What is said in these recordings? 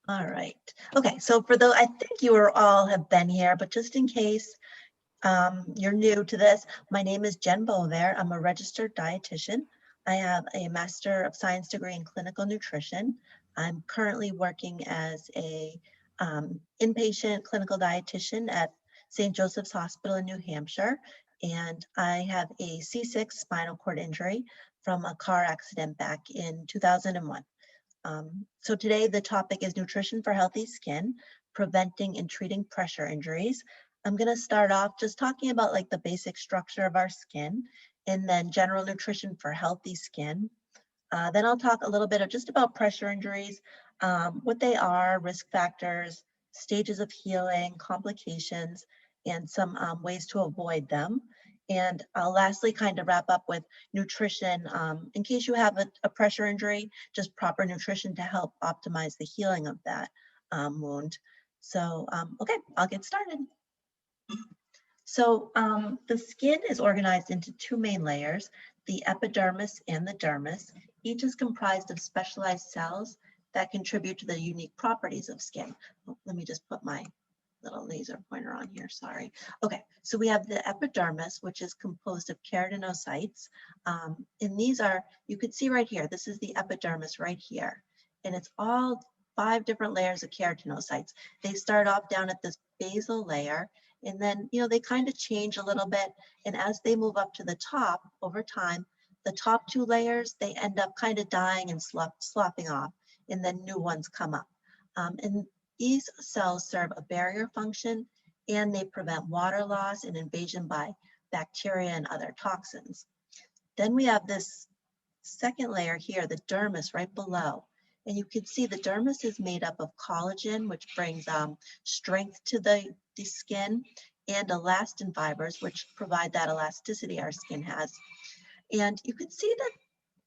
All right. Okay, so for those, I think you all have been here, but just in case you're new to this, my name is Jen Bover. I'm a registered dietitian. I have a Master of Science degree in clinical nutrition. I'm currently working as a inpatient clinical dietitian at St. Joseph's Hospital in New Hampshire. And I have a C6 spinal cord injury from a car accident back in 2001. So today the topic is nutrition for healthy skin, preventing and treating pressure injuries. I'm going to start off just talking about like the basic structure of our skin, and then general nutrition for healthy skin. Then I'll talk a little bit of just about pressure injuries, what they are, risk factors, stages of healing, complications, and some ways to avoid them. And I'll lastly kind of wrap up with nutrition. In case you have a pressure injury, just proper nutrition to help optimize the healing of that wound. So, okay, I'll get started. So the skin is organized into two main layers, the epidermis and the dermis. Each is comprised of specialized cells that contribute to the unique properties of skin. Oh, let me just put my little laser pointer on here, sorry. Okay, so we have the epidermis, which is composed of keratinocytes. And these are, you can see right here, this is the epidermis right here. And it's all 5 different layers of keratinocytes. They start off down at this basal layer, and then, you know, they kind of change a little bit. And as they move up to the top over time, the top 2 layers, they end up kind of dying and sloughing off, and then new ones come up. And these cells serve a barrier function, and they prevent water loss and invasion by bacteria and other toxins. Then we have this second layer here, the dermis right below. And you can see the dermis is made up of collagen, which brings strength to the skin, and elastin fibers, which provide that elasticity our skin has. And you can see that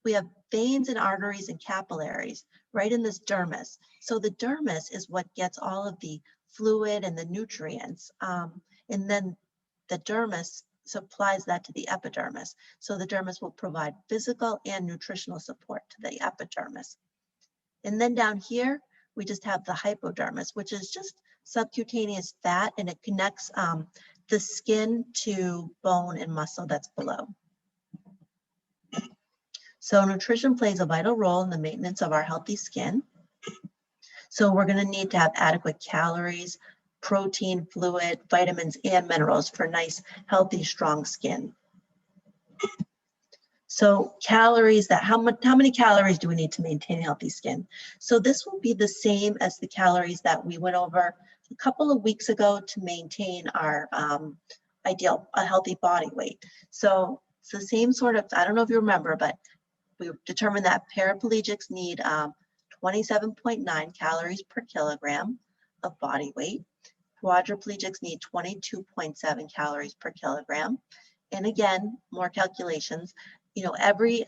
we have veins and arteries and capillaries right in this dermis. So the dermis is what gets all of the fluid and the nutrients. And then the dermis supplies that to the epidermis. So the dermis will provide physical and nutritional support to the epidermis. And then down here, we just have the hypodermis, which is just subcutaneous fat, and it connects the skin to bone and muscle that's below. So nutrition plays a vital role in the maintenance of our healthy skin. So we're going to need to have adequate calories, protein, fluid, vitamins, and minerals for nice, healthy, strong skin. So calories, how many calories do we need to maintain healthy skin? So this will be the same as the calories that we went over a couple of weeks ago to maintain our a healthy body weight. So it's the same sort of, I don't know if you remember, but we determined that paraplegics need 27.9 calories per kilogram of body weight. Quadriplegics need 22.7 calories per kilogram. And again, more calculations, you know, every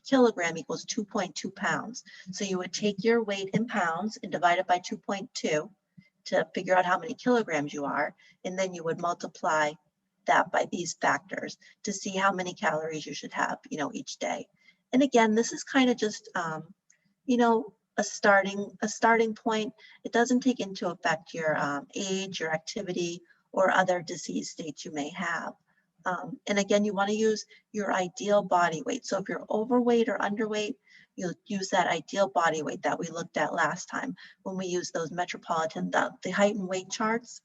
kilogram equals 2.2 pounds. So you would take your weight in pounds and divide it by 2.2 to figure out how many kilograms you are. And then you would multiply that by these factors to see how many calories you should have, you know, each day. And again, this is kind of just, you know, a starting point. It doesn't take into effect your age, your activity, or other disease states you may have. And again, you want to use your ideal body weight. So if you're overweight or underweight, you'll use that ideal body weight that we looked at last time when we used those metropolitan, the height and weight charts.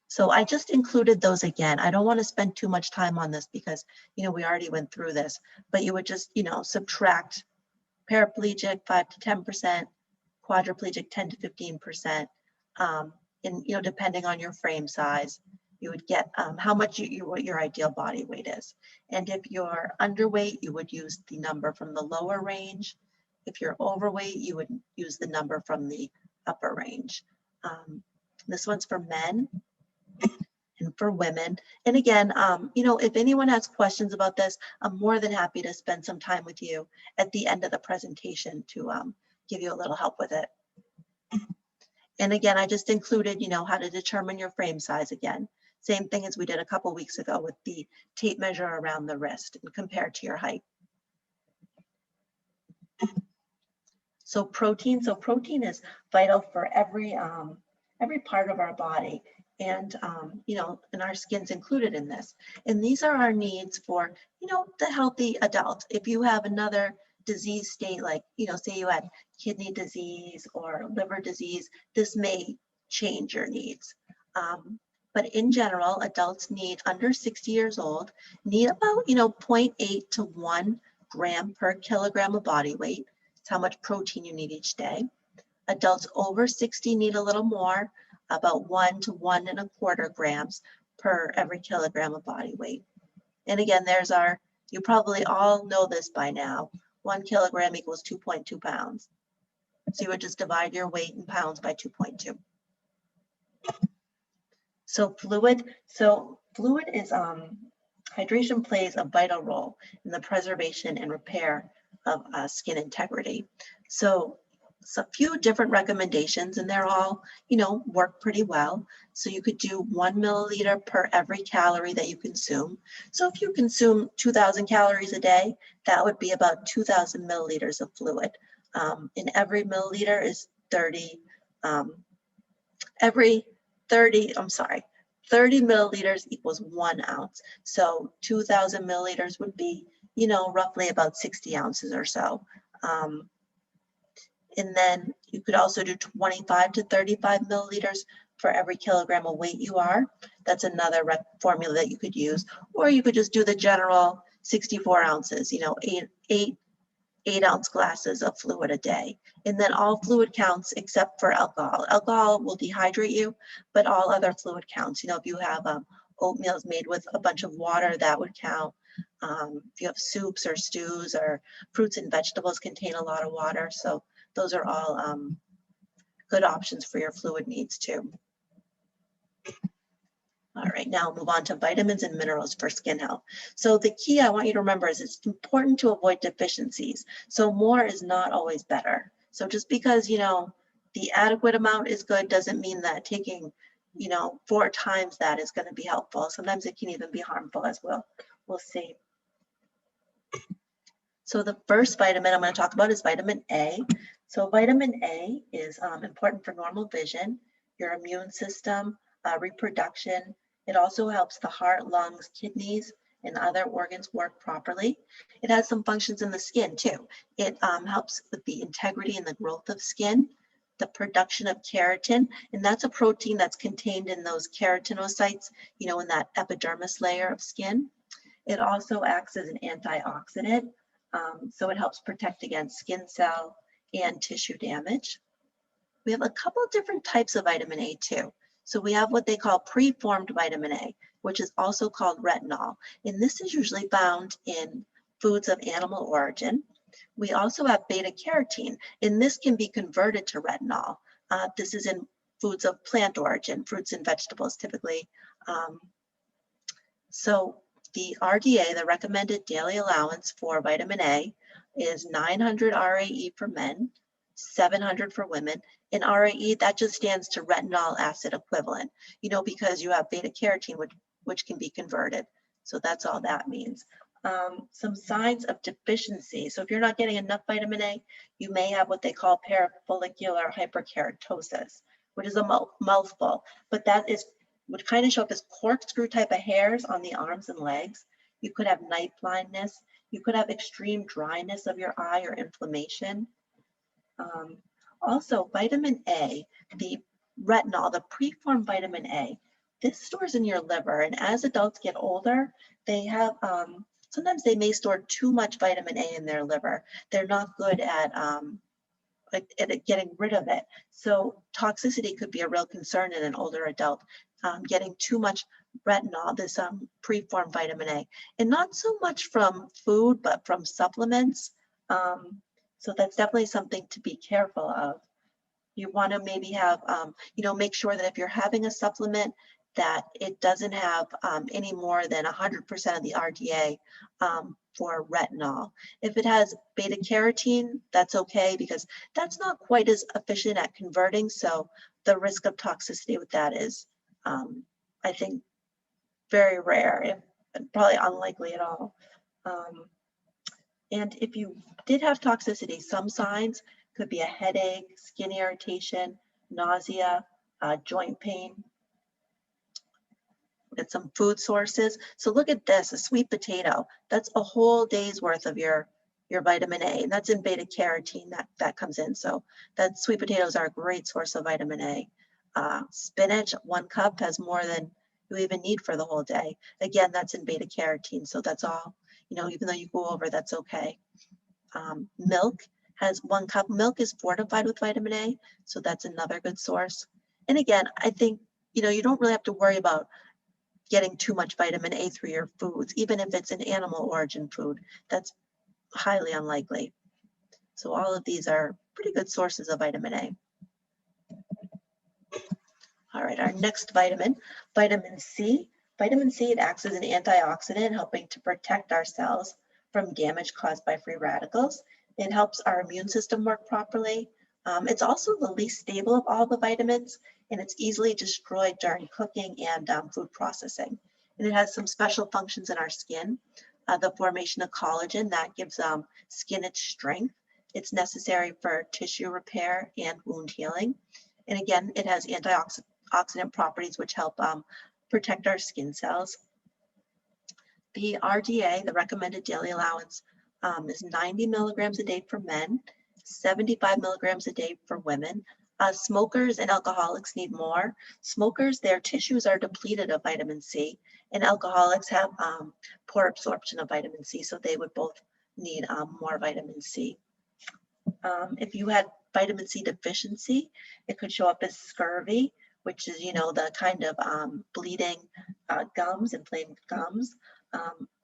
So I just included those again. I don't want to spend too much time on this because, you know, we already went through this, but you would just, you know, subtract paraplegic 5 to 10%, quadriplegic 10 to 15%, and, you know, depending on your frame size, you would get how much what your ideal body weight is. And if you're underweight, you would use the number from the lower range. If you're overweight, you would use the number from the upper range. This one's for men and for women. And again, you know, if anyone has questions about this, I'm more than happy to spend some time with you at the end of the presentation to give you a little help with it. And again, I just included, you know, how to determine your frame size again. Same thing as we did a couple weeks ago with the tape measure around the wrist and compared to your height. So protein is vital for every part of our body, and and our skin's included in this. And these are our needs for, the healthy adult. If you have another disease state, like, say you had kidney disease or liver disease, this may change your needs. But in general, adults under 60 years old need about, 0.8 to 1 gram per kilogram of body weight. It's how much protein you need each day. Adults over 60 need a little more, about 1 to 1.25 grams per every kilogram of body weight. And again, you probably all know this by now, 1 kilogram equals 2.2 pounds. So you would just divide your weight in pounds by 2.2. So fluid is, hydration plays a vital role in the preservation and repair of skin integrity. So it's a few different recommendations, and they're all, work pretty well. So you could do 1 milliliter per every calorie that you consume. So if you consume 2,000 calories a day, that would be about 2,000 milliliters of fluid. And every milliliter is 30 milliliters equals 1 ounce. So 2,000 milliliters would be, roughly about 60 ounces or so. And then you could also do 25 to 35 milliliters for every kilogram of weight you are. That's another formula that you could use. Or you could just do the general 64 ounces, 8-ounce glasses of fluid a day. And then all fluid counts except for alcohol. Alcohol will dehydrate you, but all other fluid counts. If you have oatmeal made with a bunch of water, that would count. If you have soups or stews or fruits and vegetables contain a lot of water. So those are all good options for your fluid needs too. All right, now we'll move on to vitamins and minerals for skin health. So the key I want you to remember is it's important to avoid deficiencies. So more is not always better. So just because, the adequate amount is good doesn't mean that taking, 4 times that is going to be helpful. Sometimes it can even be harmful, as we'll see. So the first vitamin I'm going to talk about is vitamin A. So vitamin A is important for normal vision, your immune system, reproduction. It also helps the heart, lungs, kidneys, and other organs work properly. It has some functions in the skin too. It helps with the integrity and the growth of skin, the production of keratin, and that's a protein that's contained in those keratinocytes, in that epidermis layer of skin. It also acts as an antioxidant. So it helps protect against skin cell and tissue damage. We have a couple different types of vitamin A too. So we have what they call preformed vitamin A, which is also called retinol. And this is usually found in foods of animal origin. We also have beta carotene, and this can be converted to retinol. This is in foods of plant origin, fruits and vegetables typically. So the RDA, the recommended daily allowance for vitamin A, is 900 RAE for men, 700 for women. And RAE, that just stands to retinol acid equivalent, because you have beta carotene, which can be converted. So that's all that means. Some signs of deficiency. So if you're not getting enough vitamin A, you may have what they call parafollicular hyperkeratosis, which is a mouthful, but that would kind of show up as corkscrew type of hairs on the arms and legs. You could have night blindness. You could have extreme dryness of your eye or inflammation. Also, vitamin A, the retinol, the preformed vitamin A, this stores in your liver. And as adults get older, they have, sometimes they may store too much vitamin A in their liver. They're not good at getting rid of it. So toxicity could be a real concern in an older adult, getting too much retinol, this preformed vitamin A, and not so much from food, but from supplements. So that's definitely something to be careful of. You want to maybe have, make sure that if you're having a supplement, that it doesn't have any more than 100% of the RDA for retinol. If it has beta carotene, that's okay, because that's not quite as efficient at converting. So the risk of toxicity with that is, I think, very rare, probably unlikely at all. And if you did have toxicity, some signs, Could be a headache, skin irritation, nausea, joint pain. Get some food sources. So look at this, a sweet potato. That's a whole day's worth of your vitamin A, and that's in beta carotene that comes in. So that sweet potatoes are a great source of vitamin A. Spinach, 1 cup has more than you even need for the whole day. Again, that's in beta carotene. So that's all, you know, even though you go over, that's okay. Milk has 1 cup. Milk is fortified with vitamin A. So that's another good source. And again, I think, you know, you don't really have to worry about getting too much vitamin A through your foods, even if it's an animal origin food. That's highly unlikely. So all of these are pretty good sources of vitamin A. All right, our next vitamin, vitamin C. Vitamin C, it acts as an antioxidant, helping to protect our cells from damage caused by free radicals. It helps our immune system work properly. It's also the least stable of all the vitamins, and it's easily destroyed during cooking and food processing. And it has some special functions in our skin. The formation of collagen that gives skin its strength. It's necessary for tissue repair and wound healing. And again, it has antioxidant properties which help protect our skin cells. The RDA, the recommended daily allowance, is 90 milligrams a day for men, 75 milligrams a day for women. Smokers and alcoholics need more. Smokers, their tissues are depleted of vitamin C, and alcoholics have poor absorption of vitamin C, so they would both need more vitamin C. If you had vitamin C deficiency, it could show up as scurvy, which is, you know, the kind of bleeding gums, inflamed gums,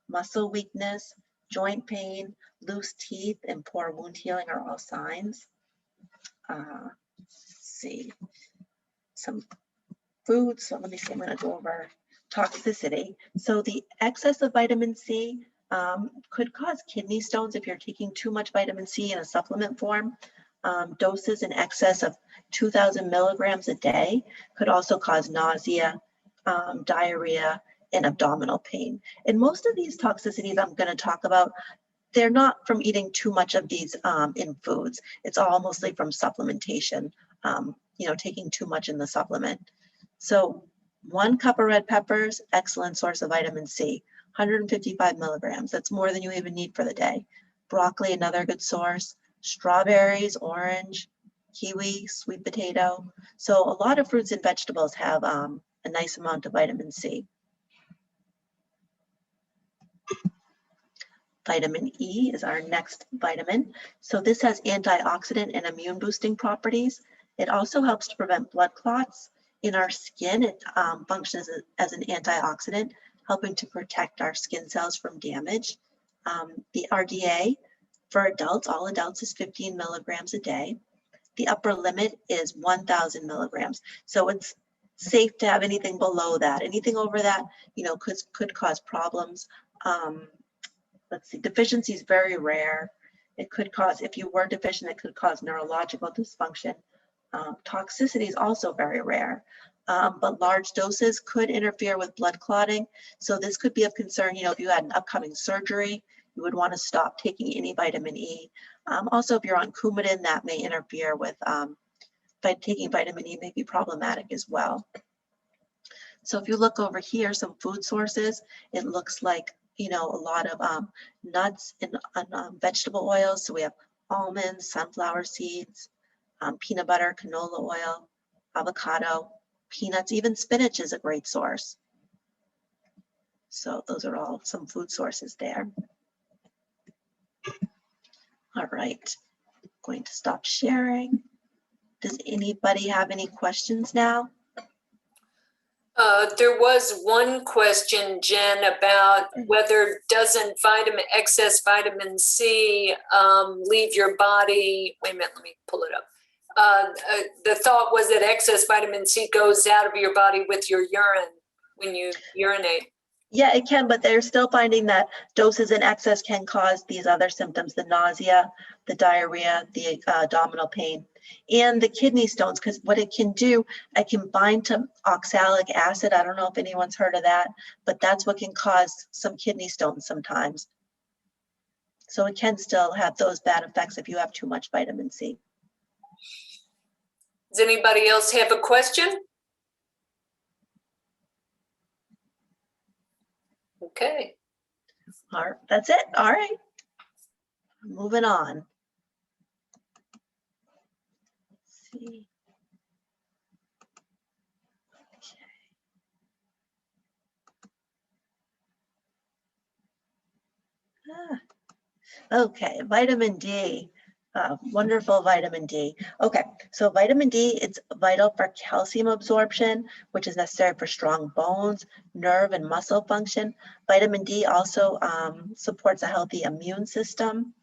muscle weakness, joint pain, loose teeth, and poor wound healing are all signs. Let's see, some foods. So let me see, I'm going to go over toxicity. So the excess of vitamin C could cause kidney stones if you're taking too much vitamin C in a supplement form. Doses in excess of 2,000 milligrams a day could also cause nausea, diarrhea, and abdominal pain. And most of these toxicities I'm going to talk about, they're not from eating too much of these in foods. It's all mostly from supplementation, you know, taking too much in the supplement. So 1 cup of red peppers, excellent source of vitamin C, 155 milligrams. That's more than you even need for the day. Broccoli, another good source. Strawberries, orange, kiwi, sweet potato. So a lot of fruits and vegetables have a nice amount of vitamin C. Vitamin E is our next vitamin. So this has antioxidant and immune boosting properties. It also helps to prevent blood clots in our skin. It functions as an antioxidant, helping to protect our skin cells from damage. The RDA for adults, all adults, is 15 milligrams a day. The upper limit is 1,000 milligrams. So it's safe to have anything below that. Anything over that, you know, could cause problems. Let's see, deficiency is very rare. It could cause, if you were deficient, it could cause neurological dysfunction. Toxicity is also very rare, but large doses could interfere with blood clotting. So this could be of concern, you know, if you had an upcoming surgery, you would want to stop taking any vitamin E. Also, if you're on Coumadin, that may interfere with, taking vitamin E may be problematic as well. So if you look over here, some food sources, it looks like, you know, a lot of nuts and vegetable oils. So we have almonds, sunflower seeds, peanut butter, canola oil, avocado, peanuts, even spinach is a great source. So those are all some food sources there. All right, I'm going to stop sharing. Does anybody have any questions now? There was one question, Jen, about whether doesn't excess vitamin C leave your body. Wait a minute, let me pull it up. The thought was that excess vitamin C goes out of your body with your urine when you urinate. Yeah, it can, but they're still finding that doses in excess can cause these other symptoms, the nausea, the diarrhea, the abdominal pain, and the kidney stones, because what it can do, it can bind to oxalic acid. I don't know if anyone's heard of that, but that's what can cause some kidney stones sometimes. So it can still have those bad effects if you have too much vitamin C. Does anybody else have a question? Okay. All right, that's it. All right. Moving on. Let's see. Okay, vitamin D. Wonderful vitamin D. Okay, so vitamin D, it's vital for calcium absorption, which is necessary for strong bones, nerve, and muscle function. Vitamin D also supports a healthy immune system.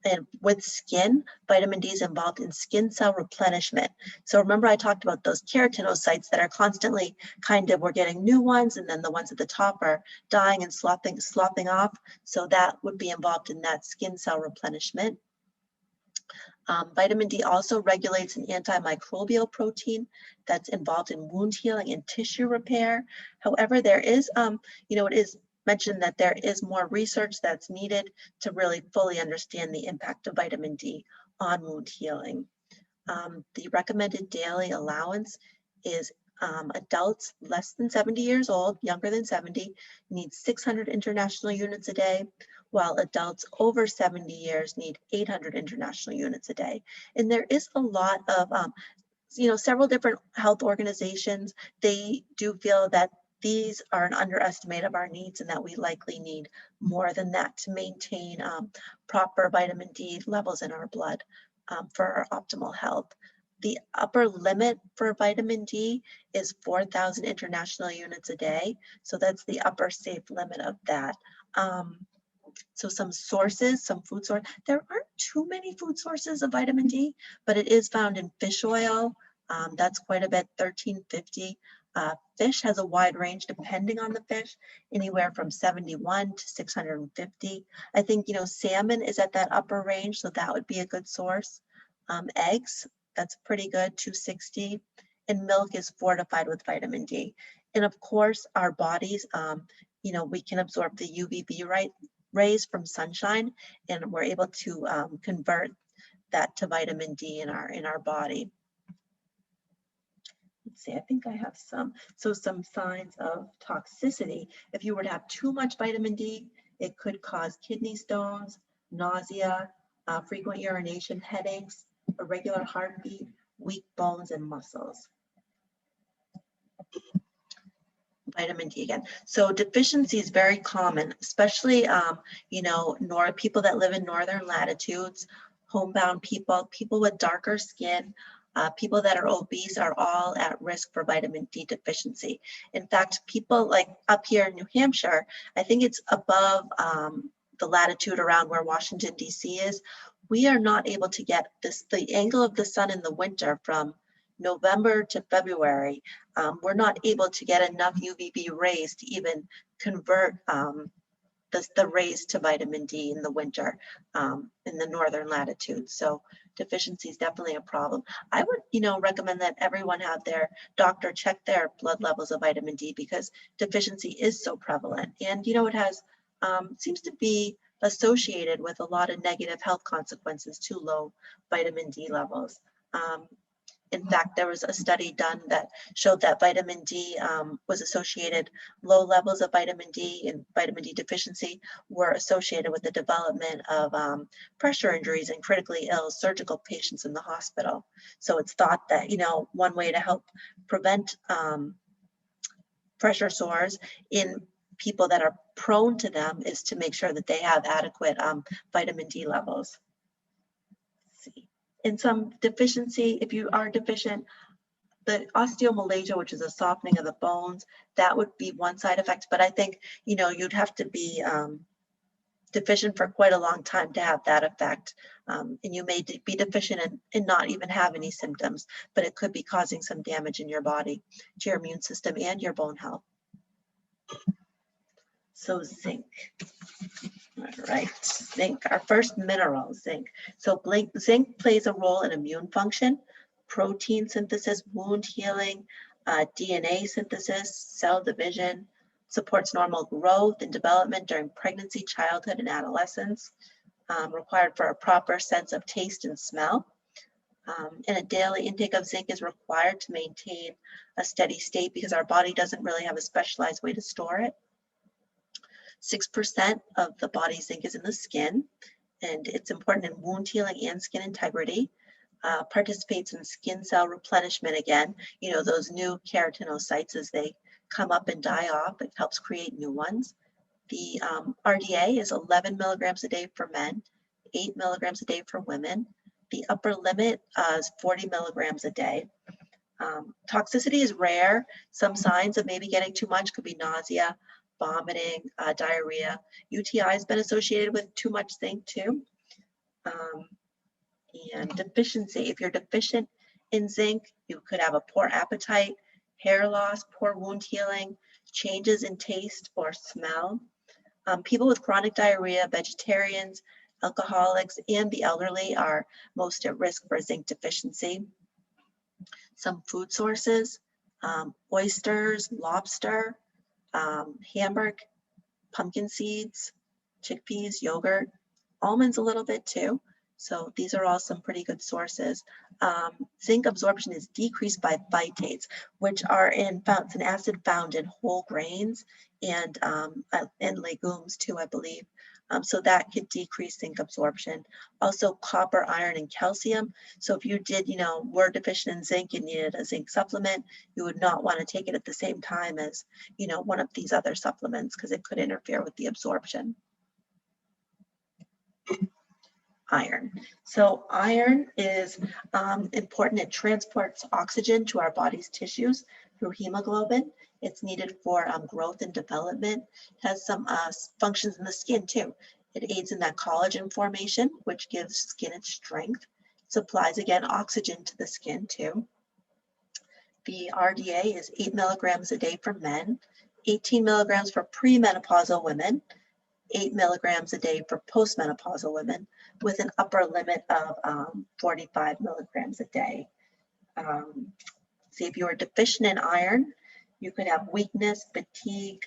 And with skin, vitamin D is involved in skin cell replenishment. So remember I talked about those keratinocytes that are constantly we're getting new ones, and then the ones at the top are dying and slopping off. So that would be involved in that skin cell replenishment. Vitamin D also regulates an antimicrobial protein that's involved in wound healing and tissue repair. However, there is, it is mentioned that there is more research that's needed to really fully understand the impact of vitamin D on wound healing. The recommended daily allowance is adults less than 70 years old, younger than 70, need 600 international units a day, while adults over 70 years need 800 international units a day. And there is a lot of, several different health organizations, they do feel that these are an underestimate of our needs and that we likely need more than that to maintain proper vitamin D levels in our blood for our optimal health. The upper limit for vitamin D is 4,000 international units a day. So that's the upper safe limit of that. So some sources, some food source, there aren't too many food sources of vitamin D, but it is found in fish oil. That's quite a bit, 1350. Fish has a wide range depending on the fish, anywhere from 71 to 650. I think, salmon is at that upper range, so that would be a good source. Eggs, that's pretty good, 260. And milk is fortified with vitamin D. And of course, our bodies, we can absorb the UVB rays from sunshine, and we're able to convert that to vitamin D in our body. Let's see, I think I have some signs of toxicity. If you were to have too much vitamin D, it could cause kidney stones, nausea, frequent urination, headaches, irregular heartbeat, weak bones and muscles. Vitamin D again. So deficiency is very common, especially, people that live in northern latitudes, homebound people, people with darker skin, people that are obese are all at risk for vitamin D deficiency. In fact, people like up here in New Hampshire, I think it's above the latitude around where Washington, D.C. is, we are not able to get the angle of the sun in the winter from November to February. We're not able to get enough UVB rays to even convert the rays to vitamin D in the winter in the northern latitudes. So deficiency is definitely a problem. I would, recommend that everyone have their doctor check their blood levels of vitamin D because deficiency is so prevalent. And, it has, seems to be associated with a lot of negative health consequences to low vitamin D levels. In fact, there was a study done that showed that vitamin D was associated, low levels of vitamin D and vitamin D deficiency were associated with the development of pressure injuries and critically ill surgical patients in the hospital. So it's thought that, one way to help prevent pressure sores in people that are prone to them is to make sure that they have adequate vitamin D levels. Let's see. In some deficiency, if you are deficient, the osteomalacia, which is a softening of the bones, that would be one side effect. But I think, you'd have to be deficient for quite a long time to have that effect. And you may be deficient and not even have any symptoms, but it could be causing some damage in your body, to your immune system and your bone health. So zinc. All right, zinc, our first mineral, zinc. So zinc plays a role in immune function, protein synthesis, wound healing, DNA synthesis, cell division, supports normal growth and development during pregnancy, childhood, and adolescence, required for a proper sense of taste and smell. And a daily intake of zinc is required to maintain a steady state because our body doesn't really have a specialized way to store it. 6% of the body's zinc is in the skin, and it's important in wound healing and skin integrity. Participates in skin cell replenishment again, those new keratinocytes as they come up and die off. It helps create new ones. The RDA is 11 milligrams a day for men, 8 milligrams a day for women. The upper limit is 40 milligrams a day. Toxicity is rare. Some signs of maybe getting too much could be nausea, vomiting, diarrhea. UTI has been associated with too much zinc too. And deficiency. If you're deficient in zinc, you could have a poor appetite, hair loss, poor wound healing, changes in taste or smell. People with chronic diarrhea, vegetarians, alcoholics, and the elderly are most at risk for zinc deficiency. Some food sources, oysters, lobster, hamburg, pumpkin seeds, chickpeas, yogurt, almonds a little bit too. So these are all some pretty good sources. Zinc absorption is decreased by phytates, which are it's an acid found in whole grains and legumes too, I believe. So that could decrease zinc absorption. Also copper, iron, and calcium. So if you were deficient in zinc and needed a zinc supplement, you would not want to take it at the same time as, one of these other supplements because it could interfere with the absorption. Iron. So iron is important. It transports oxygen to our body's tissues through hemoglobin. It's needed for growth and development. It has some functions in the skin too. It aids in that collagen formation, which gives skin its strength. It supplies, again, oxygen to the skin too. The RDA is 8 milligrams a day for men, 18 milligrams for premenopausal women, 8 milligrams a day for postmenopausal women, with an upper limit of 45 milligrams a day. See, if you are deficient in iron, you could have weakness, fatigue,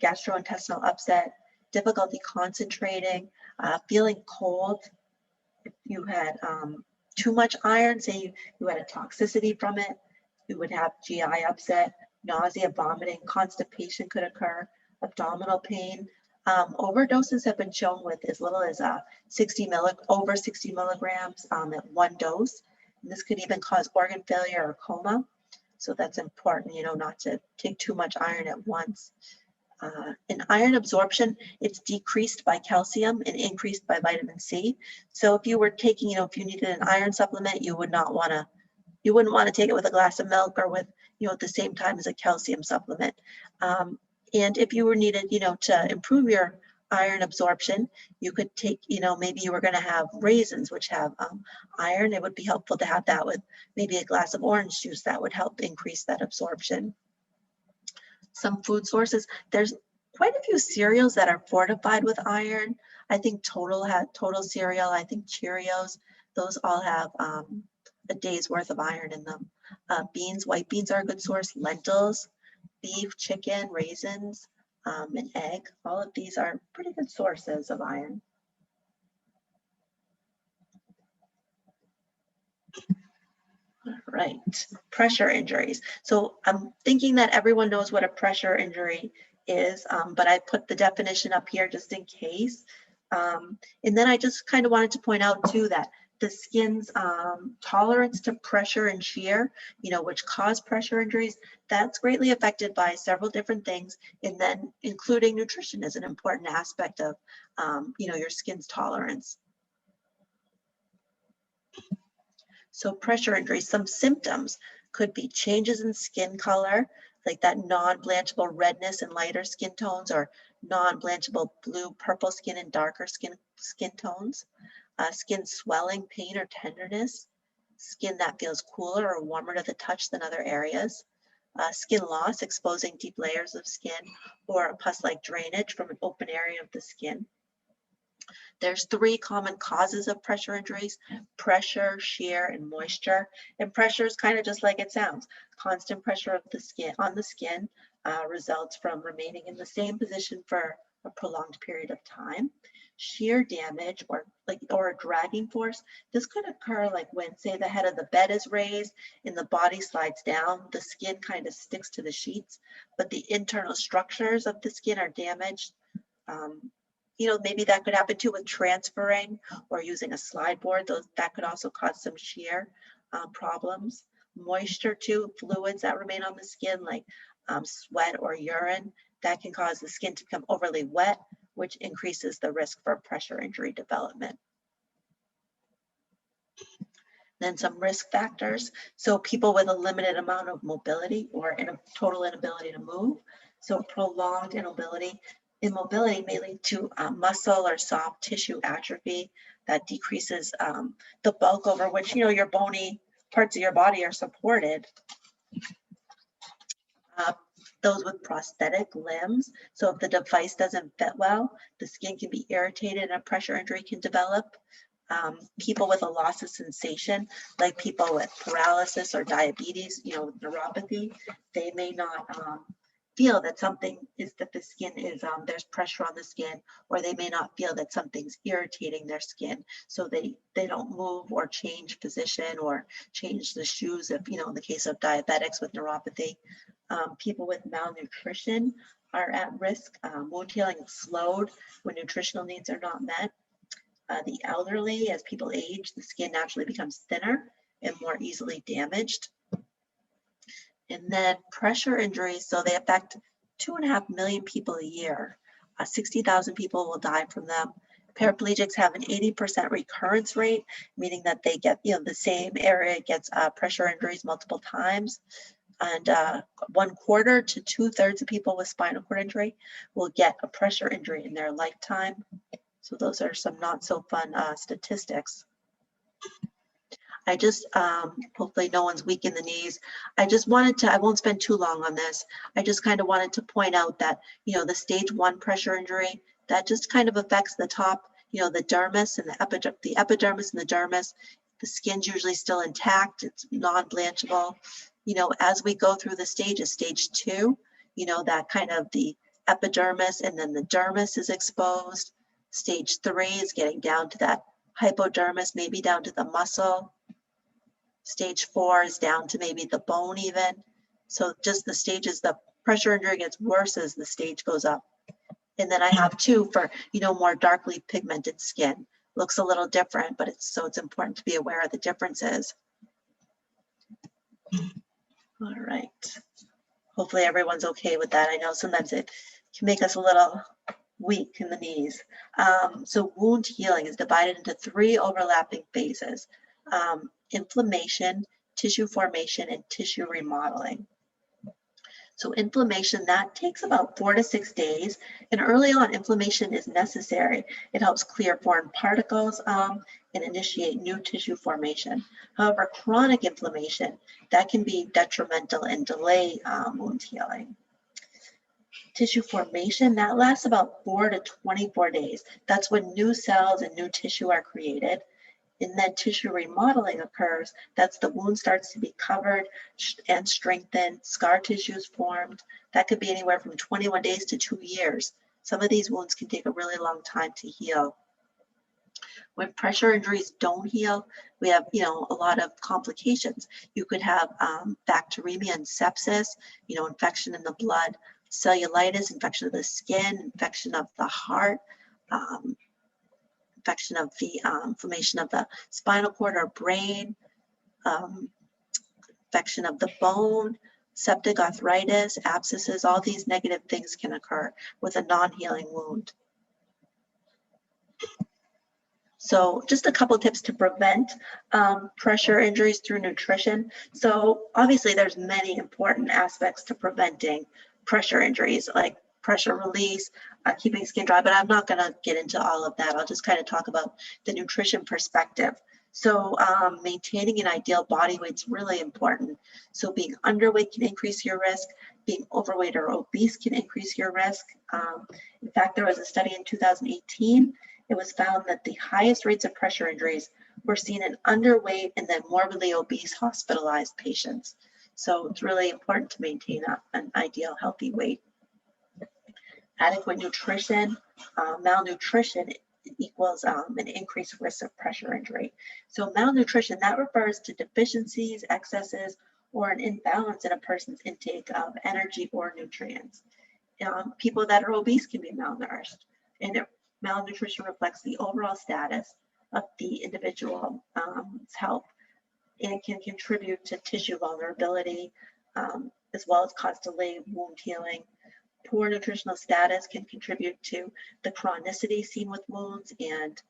gastrointestinal upset, difficulty concentrating, feeling cold. If you had too much iron, say you had a toxicity from it, you would have GI upset, nausea, vomiting, constipation could occur, abdominal pain. Overdoses have been shown with as little as over 60 milligrams at one dose. And this could even cause organ failure or coma. So that's important, not to take too much iron at once. In iron absorption, it's decreased by calcium and increased by vitamin C. So if you were taking, if you needed an iron supplement, you wouldn't want to take it with a glass of milk or with, at the same time as a calcium supplement. And if you were needed, to improve your iron absorption, you could take, maybe you were going to have raisins, which have iron. It would be helpful to have that with maybe a glass of orange juice. That would help increase that absorption. Some food sources, there's quite a few cereals that are fortified with iron. I think Total cereal, I think Cheerios, those all have a day's worth of iron in them. Beans, white beans are a good source, lentils, beef, chicken, raisins, and egg. All of these are pretty good sources of iron. All right, pressure injuries. So I'm thinking that everyone knows what a pressure injury is, but I put the definition up here just in case. And then I just kind of wanted to point out too that the skin's tolerance to pressure and shear, which cause pressure injuries, that's greatly affected by several different things, and then including nutrition is an important aspect of, your skin's tolerance. So pressure injuries, some symptoms could be changes in skin color, like that non-blanchable redness in lighter skin tones, or non-blanchable blue, purple skin and darker skin tones. Skin swelling, pain, or tenderness. Skin that feels cooler or warmer to the touch than other areas. Skin loss, exposing deep layers of skin, or pus-like drainage from an open area of the skin. There's 3 common causes of pressure injuries: pressure, shear, and moisture. And pressure is kind of just like it sounds. Constant pressure of the skin on the skin results from remaining in the same position for a prolonged period of time. Shear damage or a dragging force, this could occur like when, say, the head of the bed is raised and the body slides down, the skin kind of sticks to the sheets, but the internal structures of the skin are damaged. Maybe that could happen too with transferring or using a slide board. That could also cause some shear problems. Moisture too, fluids that remain on the skin like sweat or urine, that can cause the skin to become overly wet, which increases the risk for pressure injury development. Then some risk factors. So people with a limited amount of mobility or in a total inability to move. So prolonged immobility may lead to muscle or soft tissue atrophy that decreases the bulk over which, your bony parts of your body are supported. Those with prosthetic limbs. So if the device doesn't fit well, the skin can be irritated and a pressure injury can develop. People with a loss of sensation, like people with paralysis or diabetes, with neuropathy, they may not feel that something is that the skin is, there's pressure on the skin, or they may not feel that something's irritating their skin. So they don't move or change position or change the shoes if, in the case of diabetics with neuropathy. People with malnutrition are at risk. Wound healing is slowed when nutritional needs are not met. The elderly, as people age, the skin naturally becomes thinner and more easily damaged. And then pressure injuries, so they affect 2.5 million people a year. 60,000 people will die from them. Paraplegics have an 80% recurrence rate, meaning that they get, the same area gets pressure injuries multiple times. And 1/4 to 2/3 of people with spinal cord injury will get a pressure injury in their lifetime. So those are some not so fun statistics. I just, hopefully no one's weak in the knees. I just wanted to, I won't spend too long on this. I just kind of wanted to point out that, the stage 1 pressure injury, that just kind of affects the top, the dermis and the epidermis and the dermis. The skin's usually still intact. It's non-blanchable. As we go through the stages, stage 2, that kind of the epidermis and then the dermis is exposed. Stage 3 is getting down to that hypodermis, maybe down to the muscle. Stage 4 is down to maybe the bone even. So just the stages, the pressure injury gets worse as the stage goes up. And then I have 2 for, more darkly pigmented skin. Looks a little different, but it's important to be aware of the differences. All right. Hopefully everyone's okay with that. I know sometimes it can make us a little weak in the knees. So wound healing is divided into 3 overlapping phases: inflammation, tissue formation, and tissue remodeling. So inflammation, that takes about 4 to 6 days, and early on inflammation is necessary. It helps clear foreign particles and initiate new tissue formation. However, chronic inflammation, that can be detrimental and delay wound healing. Tissue formation, that lasts about 4 to 24 days. That's when new cells and new tissue are created. And then tissue remodeling occurs. That's the wound starts to be covered and strengthened. Scar tissue is formed. That could be anywhere from 21 days to 2 years. Some of these wounds can take a really long time to heal. When pressure injuries don't heal, we have, a lot of complications. You could have bacteremia and sepsis, infection in the blood, cellulitis, infection of the skin, infection of the heart, infection of the inflammation of the spinal cord or brain, infection of the bone, septic arthritis, abscesses. All these negative things can occur with a non-healing wound. So just a couple tips to prevent pressure injuries through nutrition. So obviously there's many important aspects to preventing pressure injuries, like pressure release, keeping skin dry, but I'm not going to get into all of that. I'll just kind of talk about the nutrition perspective. So maintaining an ideal body weight is really important. So being underweight can increase your risk. Being overweight or obese can increase your risk. In fact, there was a study in 2018. It was found that the highest rates of pressure injuries were seen in underweight and then morbidly obese hospitalized patients. So it's really important to maintain an ideal healthy weight. Adequate nutrition, malnutrition equals an increased risk of pressure injury. So malnutrition, that refers to deficiencies, excesses, or an imbalance in a person's intake of energy or nutrients. People that are obese can be malnourished, and malnutrition reflects the overall status of the individual's health and can contribute to tissue vulnerability, as well as cause delayed wound healing. Poor nutritional status can contribute to the chronicity seen with wounds and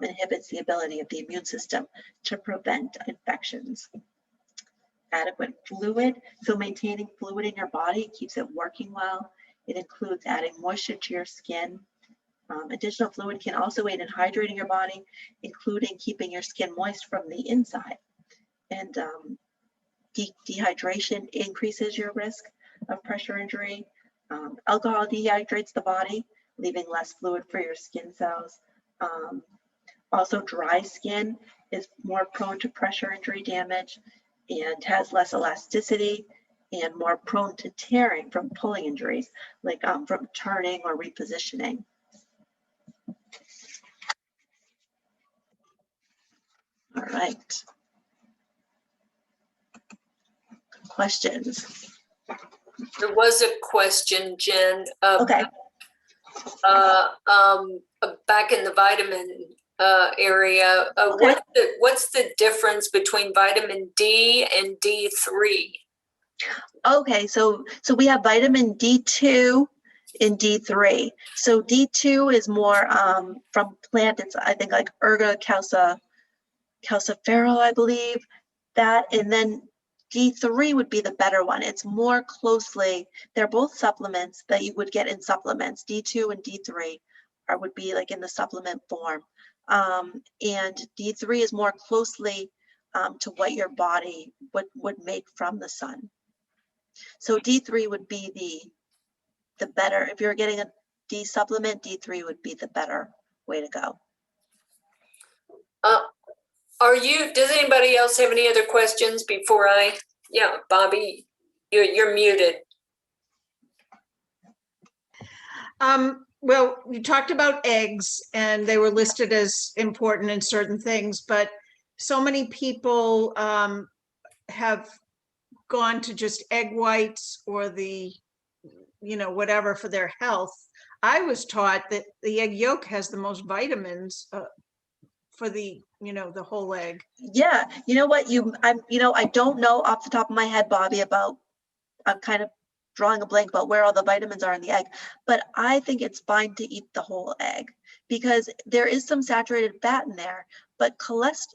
inhibits the ability of the immune system to prevent infections. Adequate fluid, so maintaining fluid in your body keeps it working well. It includes adding moisture to your skin. Additional fluid can also aid in hydrating your body, including keeping your skin moist from the inside. And dehydration increases your risk of pressure injury. Alcohol dehydrates the body, leaving less fluid for your skin cells. Also, dry skin is more prone to pressure injury damage and has less elasticity and more prone to tearing from pulling injuries, like from turning or repositioning. All right. Questions? There was a question, Jen. Okay. Back in the vitamin area, Okay. what's the difference between vitamin D and D3? Okay, so we have vitamin D2 and D3. So D2 is more from plant. It's, I think, like Erga calciferol, I believe that, and then D3 would be the better one. It's more closely, they're both supplements that you would get in supplements. D2 and D3 would be like in the supplement form. And D3 is more closely to what your body would make from the sun. So D3 would be the better. If you're getting a D supplement, D3 would be the better way to go. Does anybody else have any other questions before yeah, Bobby, you're muted. Well, you talked about eggs and they were listed as important in certain things, but so many people have gone to just egg whites or the, whatever for their health. I was taught that the egg yolk has the most vitamins for the, the whole egg. Yeah, you know what, I don't know off the top of my head, Bobby, I'm kind of drawing a blank about where all the vitamins are in the egg, but I think it's fine to eat the whole egg because there is some saturated fat in there, but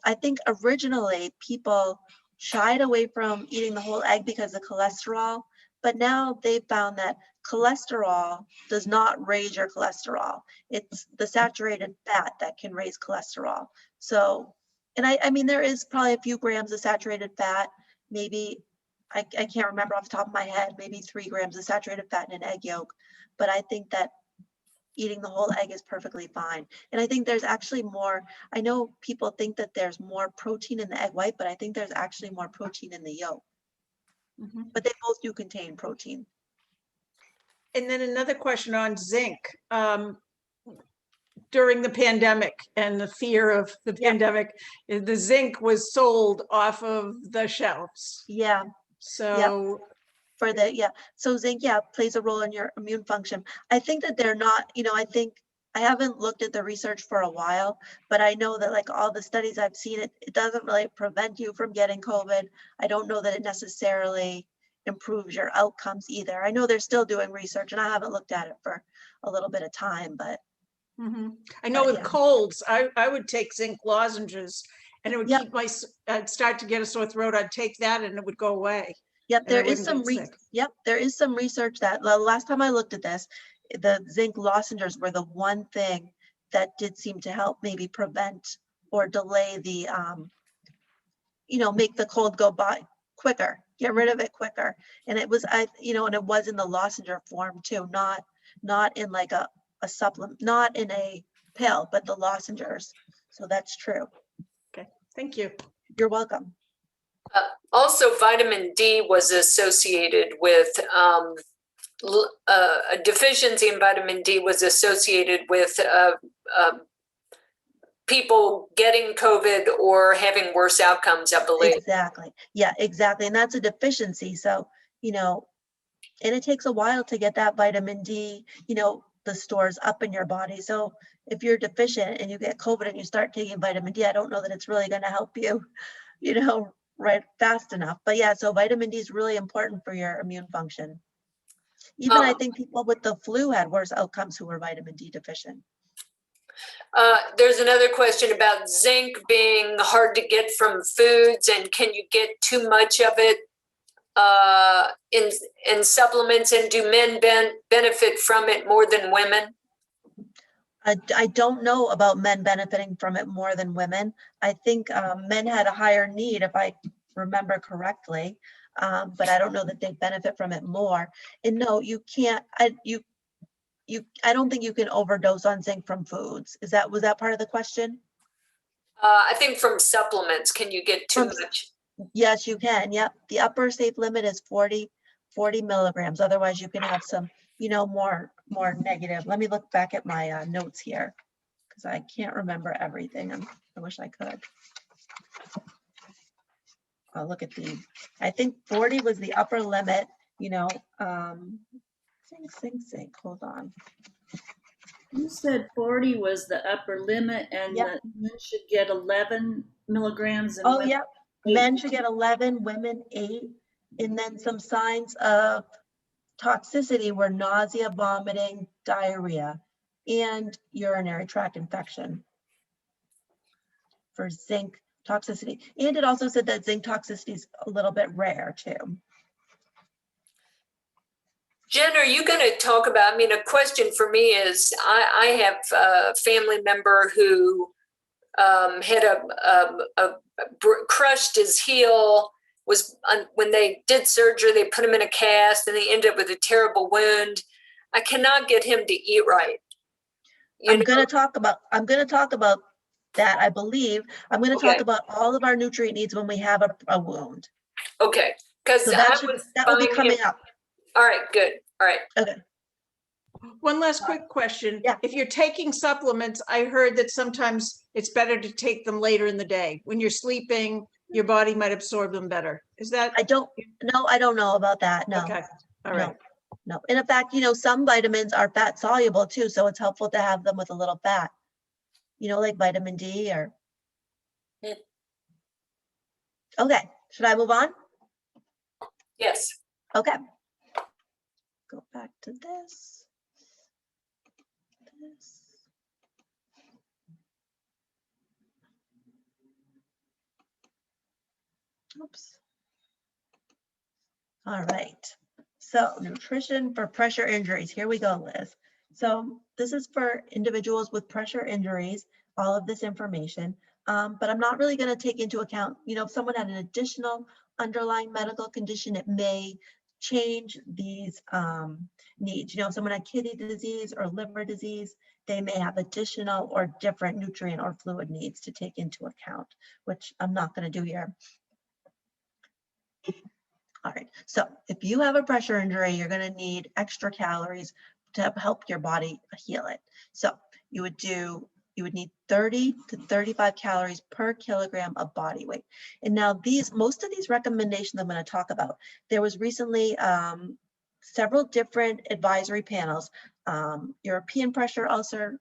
I think originally people shied away from eating the whole egg because of cholesterol, but now they've found that cholesterol does not raise your cholesterol. It's the saturated fat that can raise cholesterol. So, and I mean, there is probably a few grams of saturated fat, maybe, I can't remember off the top of my head, maybe 3 grams of saturated fat in an egg yolk, but I think that eating the whole egg is perfectly fine. And I think there's actually more, I know people think that there's more protein in the egg white, but I think there's actually more protein in the yolk. Mm-hmm. But they both do contain protein. And then another question on zinc. During the pandemic and the fear of the pandemic, the zinc was sold off of the shelves. Yeah. So so zinc, plays a role in your immune function. I think that they're not, I haven't looked at the research for a while, but I know that like all the studies I've seen, it doesn't really prevent you from getting COVID. I don't know that it necessarily improves your outcomes either. I know they're still doing research and I haven't looked at it for a little bit of time, but. Mm-hmm. I know with colds, I would take zinc lozenges and it would keep I'd start to get a sore throat. I'd take that and it would go away. Yep, there is some research that the last time I looked at this, the zinc lozenges were the one thing that did seem to help maybe prevent or delay the, make the cold go by quicker, get rid of it quicker. And it was, and it was in the lozenge form too, not in like a supplement, not in a pill, but the lozenges. So that's true. Okay, thank you. You're welcome. Also, vitamin D was associated with a deficiency in vitamin D was associated with people getting COVID or having worse outcomes, I believe. Exactly. Yeah, exactly. And that's a deficiency. So, you know, and it takes a while to get that vitamin D, you know, the stores up in your body. So if you're deficient and you get COVID and you start taking vitamin D, I don't know that it's really going to help you, you know, right fast enough. But yeah, so vitamin D is really important for your immune function. Even I think people with the flu had worse outcomes who were vitamin D deficient. There's another question about zinc being hard to get from foods, and can you get too much of it in supplements, and do men benefit from it more than women? I don't know about men benefiting from it more than women. I think men had a higher need, if I remember correctly, but I don't know that they benefit from it more. And no, you can't. I don't think you can overdose on zinc from foods. Was that part of the question? I think from supplements, can you get too much? Yes, you can. Yep. The upper safe limit is 40 milligrams. Otherwise, you can have some, you know, more negative. Let me look back at my notes here because I can't remember everything. I wish I could. I'll look at I think 40 was the upper limit, you know. Zinc. Hold on. You said 40 was the upper limit, and Yep. that men should get 11 milligrams. And Oh, women yep. 8. Men should get 11, women 8. And then some signs of toxicity were nausea, vomiting, diarrhea, and urinary tract infection for zinc toxicity. And it also said that zinc toxicity is a little bit rare too. Jen, are you going to talk about, I mean, a question for me is, I have a family member who had crushed his heel, when they did surgery, they put him in a cast and they ended up with a terrible wound. I cannot get him to eat right. I'm going to talk about that, I believe. I'm going to talk about all of our nutrient needs when we have a wound. Okay. Because so that will be coming up. All right, good. All right. Okay. One last quick question. Yeah. If you're taking supplements, I heard that sometimes it's better to take them later in the day. When you're sleeping, your body might absorb them better. Is that? I don't know about that. No. Okay. All right. No. And in fact, you know, some vitamins are fat soluble too. So it's helpful to have them with a little fat, you know, like vitamin D or. Yeah. Okay. Should I move on? Yes. Okay. Go back to this. Oops. All right. So nutrition for pressure injuries. Here we go, Liz. So this is for individuals with pressure injuries, all of this information. But I'm not really going to take into account, you know, if someone had an additional underlying medical condition, it may change these needs. You know, if someone had kidney disease or liver disease, they may have additional or different nutrient or fluid needs to take into account, which I'm not going to do here. All right, so if you have a pressure injury, you're going to need extra calories to help your body heal it. So you would need 30 to 35 calories per kilogram of body weight. And now most of these recommendations I'm going to talk about, there was recently several different advisory panels, European pressure ulcer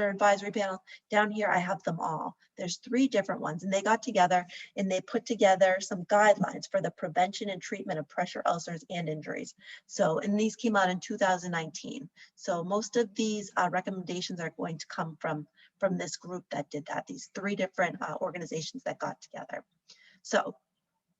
advisory panel. Down here, I have them all. There's 3 different ones, and they got together and they put together some guidelines for the prevention and treatment of pressure ulcers and injuries. So, and these came out in 2019. So most of these recommendations are going to come from this group that did that, these 3 different organizations that got together. So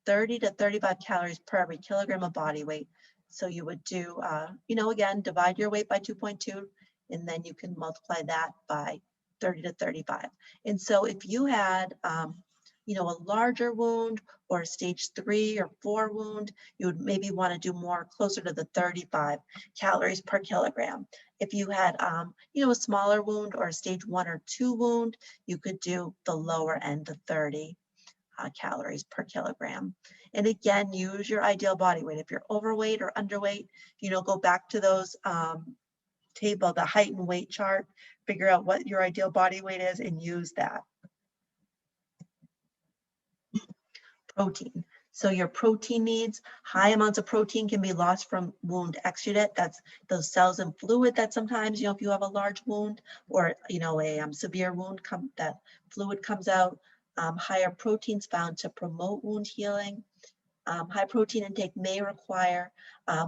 30 to 35 calories per every kilogram of body weight. So you would do, you know, again, divide your weight by 2.2, and then you can multiply that by 30 to 35. And so if you had, you know, a larger wound or a stage 3 or 4 wound, you would maybe want to do more closer to the 35 calories per kilogram. If you had, you know, a smaller wound or a stage 1 or 2 wound, you could do the lower end, the 30 calories per kilogram. And again, use your ideal body weight. If you're overweight or underweight, you know, go back to those table, the height and weight chart figure out what your ideal body weight is and use that. Protein. So your protein needs, high amounts of protein can be lost from wound exudate. That's those cells and fluid that sometimes, if you have a large wound or, a severe wound, that fluid comes out. Higher proteins found to promote wound healing. High protein intake may require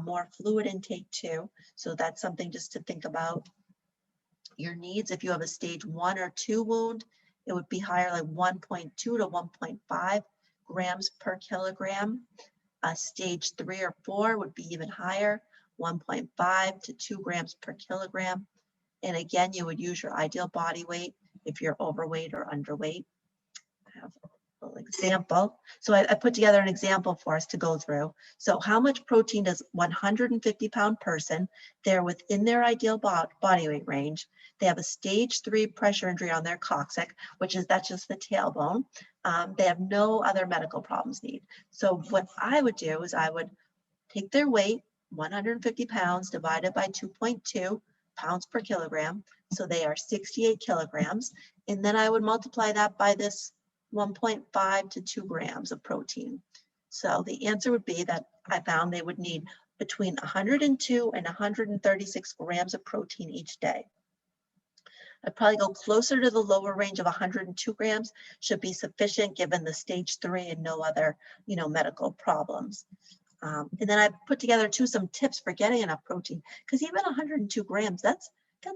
more fluid intake too. So that's something just to think about. Your needs, if you have a stage 1 or 2 wound, it would be higher, like 1.2 to 1.5 grams per kilogram. Stage 3 or 4 would be even higher, 1.5 to 2 grams per kilogram. And again, you would use your ideal body weight if you're overweight or underweight. I have a little example. So I put together an example for us to go through. So how much protein does 150-pound person, they're within their ideal body weight range. They have a stage 3 pressure injury on their coccyx, that's just the tailbone. They have no other medical problems need. So what I would do is I would take their weight, 150 pounds divided by 2.2 pounds per kilogram. So they are 68 kilograms. And then I would multiply that by this 1.5 to 2 grams of protein. So the answer would be that I found they would need between 102 and 136 grams of protein each day. I'd probably go closer to the lower range of 102 grams, should be sufficient given the stage 3 and no other, medical problems. And then I put together too some tips for getting enough protein, because even 102 grams, that's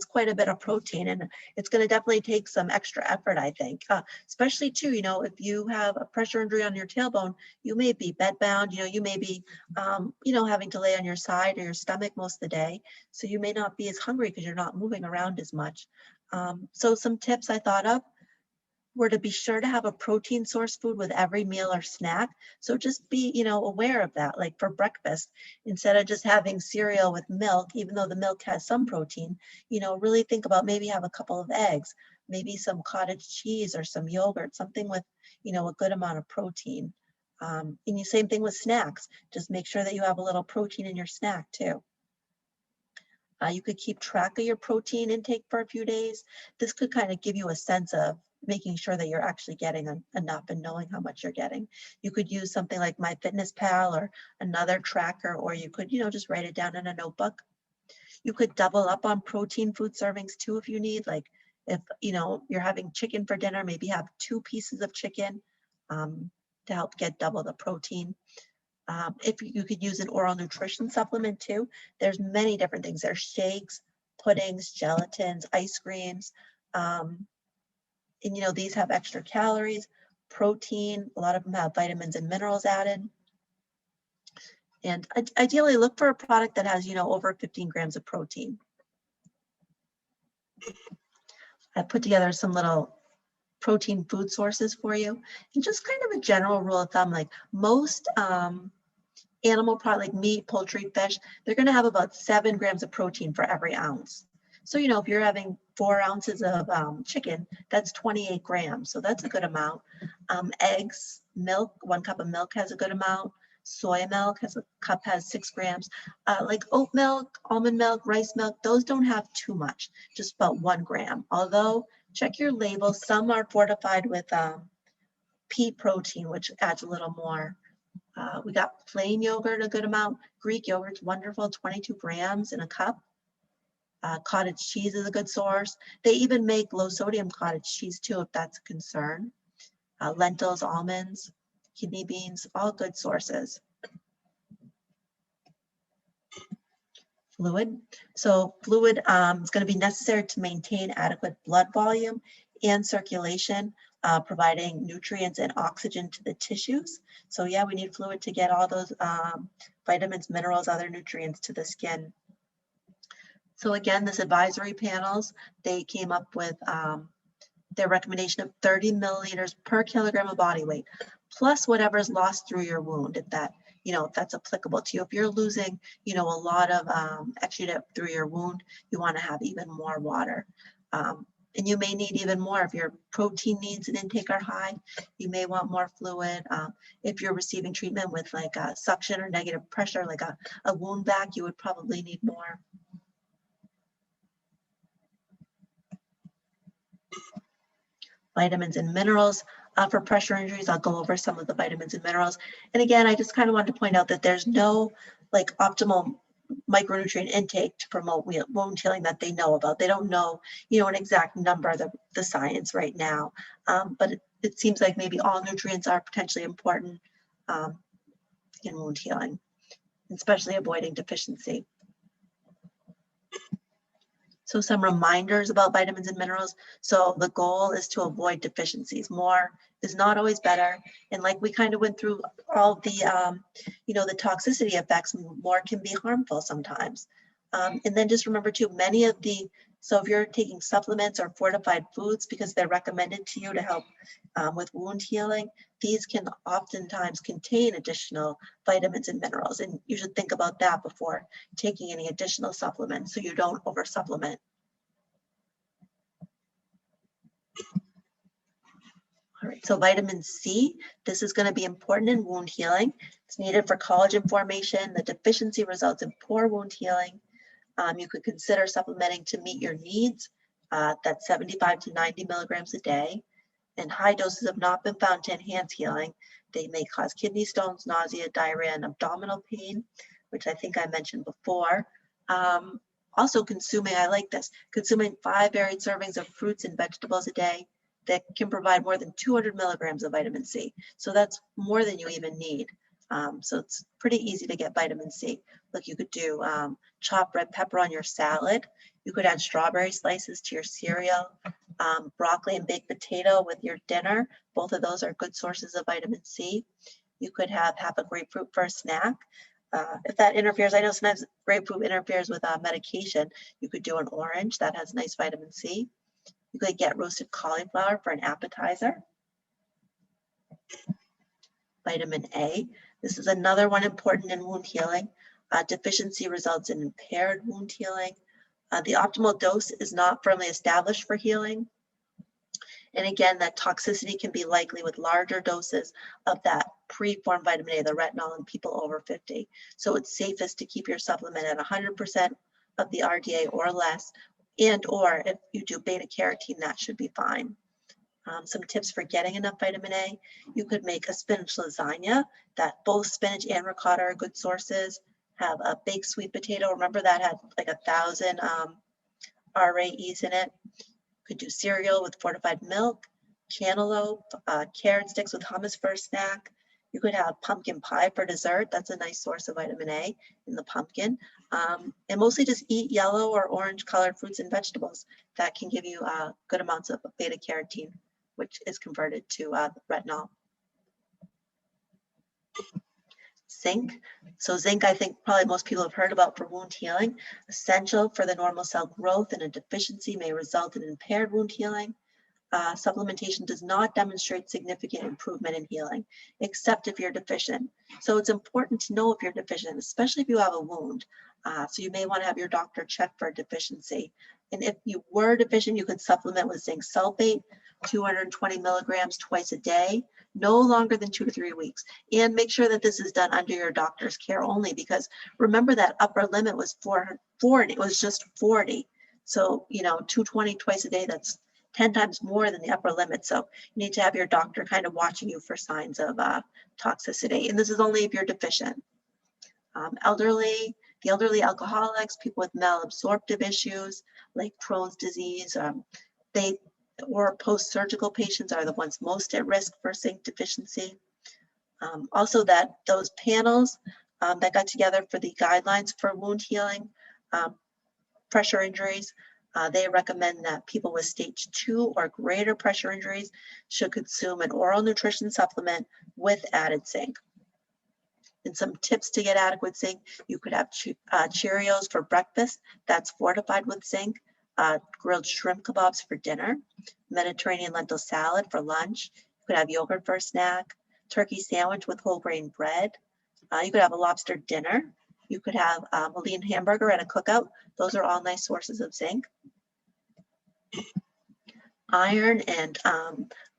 quite a bit of protein, and it's going to definitely take some extra effort, I think, especially too, if you have a pressure injury on your tailbone, you may be bedbound, you may be, having to lay on your side or your stomach most of the day. So you may not be as hungry because you're not moving around as much. So some tips I thought of were to be sure to have a protein source food with every meal or snack. So just be, aware of that. Like for breakfast, instead of just having cereal with milk, even though the milk has some protein, really think about maybe have a couple of eggs, maybe some cottage cheese or some yogurt, something with, a good amount of protein. And the same thing with snacks. Just make sure that you have a little protein in your snack too. You could keep track of your protein intake for a few days. This could kind of give you a sense of making sure that you're actually getting enough and knowing how much you're getting. You could use something like MyFitnessPal or another tracker, or you could, just write it down in a notebook. You could double up on protein food servings too if you need, like if, you're having chicken for dinner, maybe have 2 pieces of chicken to help get double the protein. If you could use an oral nutrition supplement too, there's many different things. There's shakes, puddings, gelatins, ice creams. And these have extra calories, protein, a lot of them have vitamins and minerals added. And ideally look for a product that has, over 15 grams of protein. I put together some little protein food sources for you. And just kind of a general rule of thumb, like most animal product like meat, poultry, fish, they're going to have about 7 grams of protein for every ounce. So, if you're having 4 ounces of chicken, that's 28 grams. So that's a good amount. Eggs, milk, 1 cup of milk has a good amount. Soy milk has 6 grams. Like oat milk, almond milk, rice milk, those don't have too much, just about 1 gram. Although, check your label. Some are fortified with pea protein, which adds a little more. We got plain yogurt, a good amount. Greek yogurt's wonderful, 22 grams in a cup. Cottage cheese is a good source. They even make low sodium cottage cheese too, if that's a concern. Lentils, almonds, kidney beans, all good sources. Fluid. So fluid is going to be necessary to maintain adequate blood volume and circulation, providing nutrients and oxygen to the tissues. So yeah, we need fluid to get all those vitamins, minerals, other nutrients to the skin. So again, this advisory panels, they came up with their recommendation of 30 milliliters per kilogram of body weight, plus whatever is lost through your wound, if that, if that's applicable to you. If you're losing, a lot of exudate through your wound, you want to have even more water. And you may need even more if your protein needs and intake are high. You may want more fluid. If you're receiving treatment with like a suction or negative pressure, like a wound vac, you would probably need more. Vitamins and minerals for pressure injuries. I'll go over some of the vitamins and minerals. And again, I just kind of wanted to point out that there's no like optimal micronutrient intake to promote wound healing that they know about. They don't know, an exact number, the science right now, but it seems like maybe all nutrients are potentially important in wound healing, especially avoiding deficiency. So some reminders about vitamins and minerals. So the goal is to avoid deficiencies. More is not always better. And like we kind of went through all the, the toxicity effects, more can be harmful sometimes. And then just remember too, so if you're taking supplements or fortified foods because they're recommended to you to help with wound healing, these can oftentimes contain additional vitamins and minerals. And you should think about that before taking any additional supplements so you don't over supplement. All right, so vitamin C, this is going to be important in wound healing. It's needed for collagen formation. The deficiency results in poor wound healing. You could consider supplementing to meet your needs. That's 75 to 90 milligrams a day. And high doses have not been found to enhance healing. They may cause kidney stones, nausea, diarrhea, and abdominal pain, which I think I mentioned before. Also consuming 5 varied servings of fruits and vegetables a day that can provide more than 200 milligrams of vitamin C. So that's more than you even need. So it's pretty easy to get vitamin C. Like you could do chopped red pepper on your salad. You could add strawberry slices to your cereal, broccoli and baked potato with your dinner. Both of those are good sources of vitamin C. You could have half a grapefruit for a snack. If that interferes, I know sometimes grapefruit interferes with medication. You could do an orange that has nice vitamin C. You could get roasted cauliflower for an appetizer. Vitamin A. This is another one important in wound healing. Deficiency results in impaired wound healing. The optimal dose is not firmly established for healing. And again, that toxicity can be likely with larger doses of that preformed vitamin A, the retinol, in people over 50. So it's safest to keep your supplement at 100% of the RDA or less, or if you do beta carotene, that should be fine. Some tips for getting enough vitamin A. You could make a spinach lasagna. That both spinach and ricotta are good sources. Have a baked sweet potato. Remember that had like 1,000 RAEs in it. Could do cereal with fortified milk, cantaloupe, carrot sticks with hummus for a snack. You could have pumpkin pie for dessert. That's a nice source of vitamin A in the pumpkin. And mostly just eat yellow or orange colored fruits and vegetables. That can give you good amounts of beta carotene, which is converted to retinol. Zinc. So zinc, I think probably most people have heard about for wound healing. Essential for the normal cell growth, and a deficiency may result in impaired wound healing. Supplementation does not demonstrate significant improvement in healing, except if you're deficient. So it's important to know if you're deficient, especially if you have a wound. So you may want to have your doctor check for a deficiency. And if you were deficient, you could supplement with zinc sulfate, 220 milligrams twice a day, no longer than 2 to 3 weeks. And make sure that this is done under your doctor's care only, because remember that upper limit was 40, it was just 40. So, 220 twice a day, that's 10 times more than the upper limit. So you need to have your doctor kind of watching you for signs of toxicity. And this is only if you're deficient. The elderly alcoholics, people with malabsorptive issues like Crohn's disease, or post-surgical patients are the ones most at risk for zinc deficiency. Also those panels that got together for the guidelines for wound healing, pressure injuries, they recommend that people with stage 2 or greater pressure injuries should consume an oral nutrition supplement with added zinc. And some tips to get adequate zinc: you could have Cheerios for breakfast, that's fortified with zinc, grilled shrimp kebabs for dinner, Mediterranean lentil salad for lunch. You could have yogurt for a snack, turkey sandwich with whole grain bread. You could have a lobster dinner. You could have a lean hamburger at a cookout. Those are all nice sources of zinc. Iron and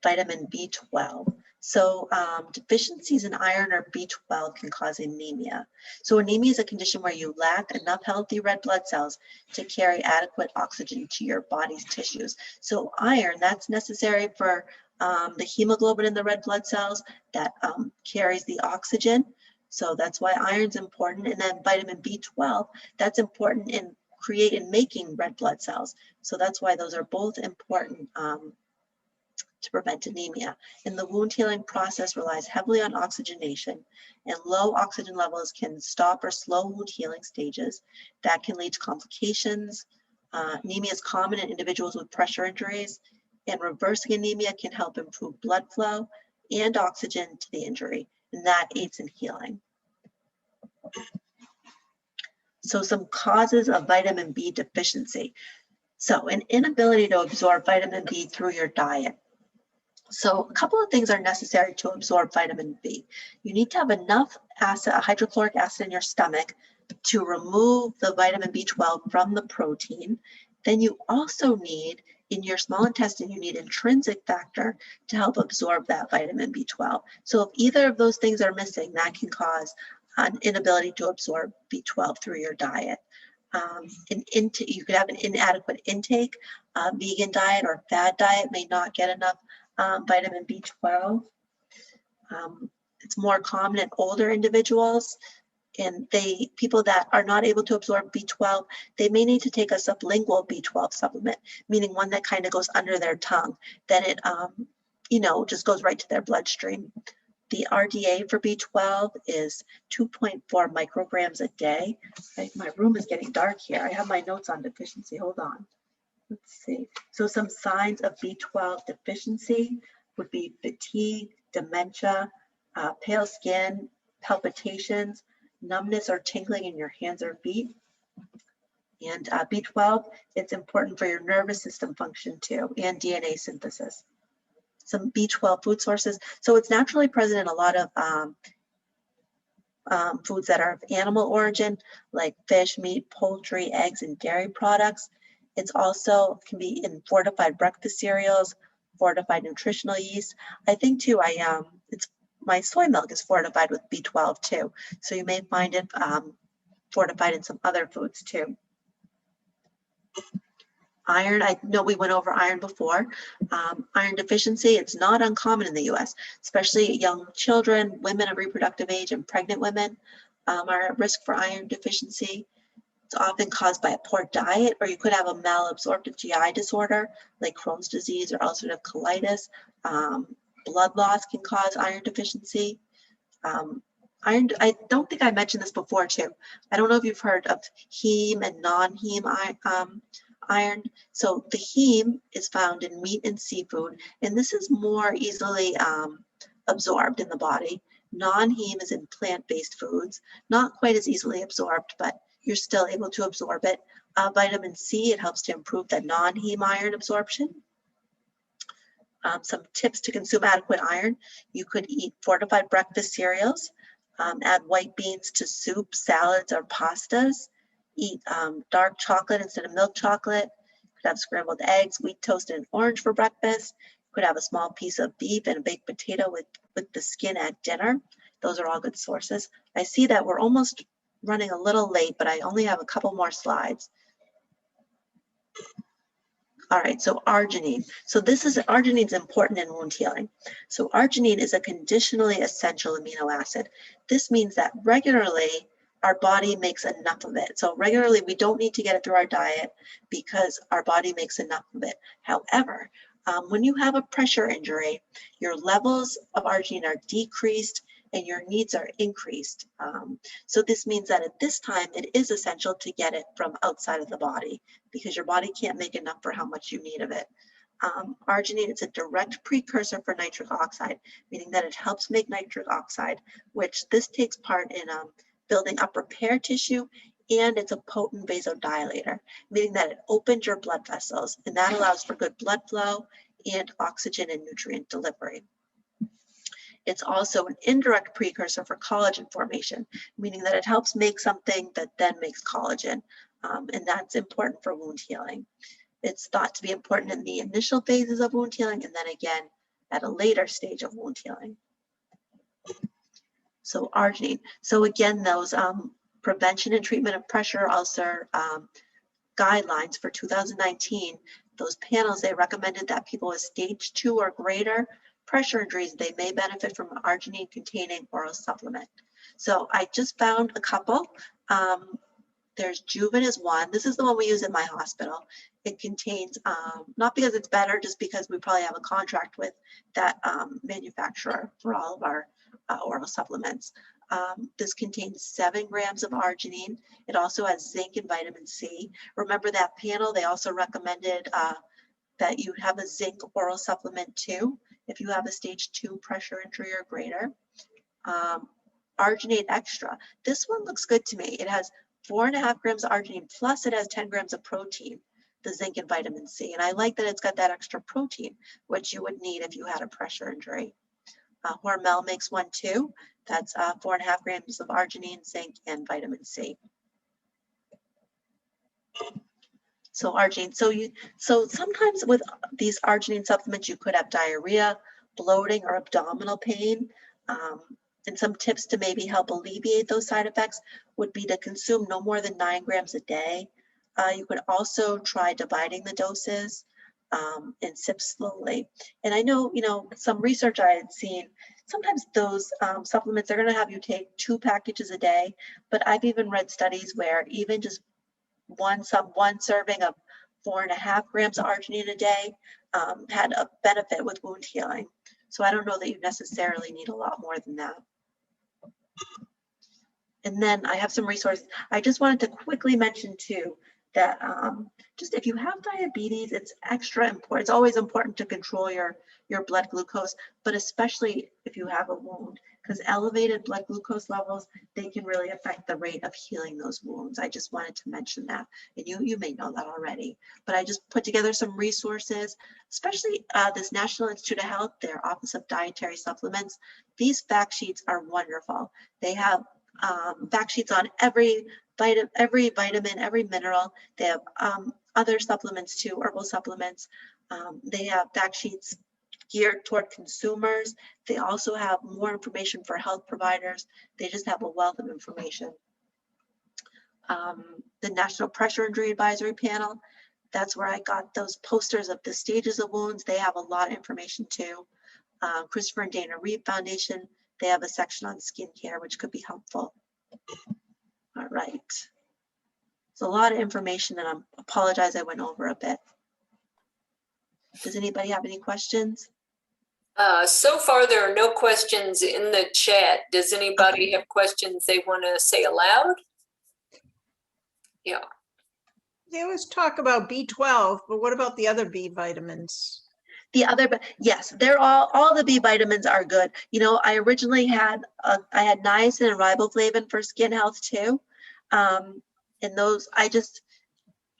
vitamin B12. So deficiencies in iron or B12 can cause anemia. So anemia is a condition where you lack enough healthy red blood cells to carry adequate oxygen to your body's tissues. So iron, that's necessary for the hemoglobin in the red blood cells that carries the oxygen. So that's why iron's important. And then vitamin B12, that's important in making red blood cells. So that's why those are both important to prevent anemia. And the wound healing process relies heavily on oxygenation, and low oxygen levels can stop or slow wound healing stages. That can lead to complications. Anemia is common in individuals with pressure injuries, and reversing anemia can help improve blood flow and oxygen to the injury, and that aids in healing. So some causes of vitamin B deficiency. So an inability to absorb vitamin B through your diet. So a couple of things are necessary to absorb vitamin B. You need to have enough acid, hydrochloric acid in your stomach to remove the vitamin B12 from the protein. Then you also need, in your small intestine, you need intrinsic factor to help absorb that vitamin B12. So if either of those things are missing, that can cause an inability to absorb B12 through your diet. You could have an inadequate intake. Vegan diet or fad diet may not get enough vitamin B12. It's more common in older individuals, and people that are not able to absorb B12, they may need to take a sublingual B12 supplement, meaning one that kind of goes under their tongue. Then it, just goes right to their bloodstream. The RDA for B12 is 2.4 micrograms a day. My room is getting dark here. I have my notes on deficiency. Hold on. Let's see. So some signs of B12 deficiency would be fatigue, dementia, pale skin, palpitations, numbness or tingling in your hands or feet. And B12, it's important for your nervous system function too, and DNA synthesis. Some B12 food sources. So it's naturally present in a lot of foods that are of animal origin, like fish, meat, poultry, eggs, and dairy products. It's also can be in fortified breakfast cereals, fortified nutritional yeast. I think too, my soy milk is fortified with B12 too. So you may find it fortified in some other foods too. Iron, I know we went over iron before. Iron deficiency, it's not uncommon in the US, especially young children, women of reproductive age, and pregnant women are at risk for iron deficiency. It's often caused by a poor diet, or you could have a malabsorptive GI disorder like Crohn's disease or ulcerative colitis. Blood loss can cause iron deficiency. Iron, I don't think I mentioned this before too. I don't know if you've heard of heme and non-heme iron. So the heme is found in meat and seafood, and this is more easily absorbed in the body. Non-heme is in plant-based foods, not quite as easily absorbed, but you're still able to absorb it. Vitamin C, it helps to improve the non-heme iron absorption. Some tips to consume adequate iron. You could eat fortified breakfast cereals, add white beans to soup, salads, or pastas. Eat dark chocolate instead of milk chocolate. Could have scrambled eggs, wheat toast, and orange for breakfast. Could have a small piece of beef and a baked potato with the skin at dinner. Those are all good sources. I see that we're almost running a little late, but I only have a couple more slides. All right, so arginine. So arginine is important in wound healing. So arginine is a conditionally essential amino acid. This means that regularly our body makes enough of it. So regularly we don't need to get it through our diet because our body makes enough of it. However, when you have a pressure injury, your levels of arginine are decreased and your needs are increased. So this means that at this time, it is essential to get it from outside of the body because your body can't make enough for how much you need of it. Arginine is a direct precursor for nitric oxide, meaning that it helps make nitric oxide, which this takes part in building up repair tissue, and it's a potent vasodilator, meaning that it opens your blood vessels, and that allows for good blood flow and oxygen and nutrient delivery. It's also an indirect precursor for collagen formation, meaning that it helps make something that then makes collagen, and that's important for wound healing. It's thought to be important in the initial phases of wound healing, and then again, at a later stage of wound healing. So arginine. So again, those prevention and treatment of pressure ulcer guidelines for 2019, those panels, they recommended that people with stage 2 or greater pressure injuries, they may benefit from an arginine containing oral supplement. So I just found a couple. There's Juven is one. This is the one we use in my hospital. It contains, not because it's better, just because we probably have a contract with that manufacturer for all of our oral supplements. This contains 7 grams of arginine. It also has zinc and vitamin C. Remember that panel, they also recommended that you have a zinc oral supplement too, if you have a stage 2 pressure injury or greater. Arginate extra. This one looks good to me. It has 4.5 grams of arginine, plus it has 10 grams of protein, the zinc and vitamin C. And I like that it's got that extra protein, which you would need if you had a pressure injury. Hormel makes one too. That's 4.5 grams of arginine, zinc, and vitamin C. So arginine. So sometimes with these arginine supplements, you could have diarrhea, bloating, or abdominal pain. And some tips to maybe help alleviate those side effects would be to consume no more than 9 grams a day. You could also try dividing the doses and sip slowly. And I know, some research I had seen, sometimes those supplements are going to have you take 2 packages a day, but I've even read studies where even just one serving of 4.5 grams of arginine a day had a benefit with wound healing. So I don't know that you necessarily need a lot more than that. And then I have some resources. I just wanted to quickly mention too that just if you have diabetes, it's extra important. It's always important to control your blood glucose, but especially if you have a wound, because elevated blood glucose levels, they can really affect the rate of healing those wounds. I just wanted to mention that, and you may know that already, but I just put together some resources, especially this National Institute of Health, their Office of Dietary Supplements. These fact sheets are wonderful. They have fact sheets on every vitamin, every mineral. They have other supplements too, herbal supplements. They have fact sheets geared toward consumers. They also have more information for health providers. They just have a wealth of information. The National Pressure Injury Advisory Panel, that's where I got those posters of the stages of wounds. They have a lot of information too. Christopher and Dana Reeve Foundation, they have a section on skincare, which could be helpful. All right. It's a lot of information, and I apologize I went over a bit. Does anybody have any questions? So far, there are no questions in the chat. Does anybody have questions they want to say aloud? Yeah. They always talk about B12, but what about the other B vitamins? The other, yes, they're all the B vitamins are good. I originally had I had niacin and riboflavin for skin health too, and those I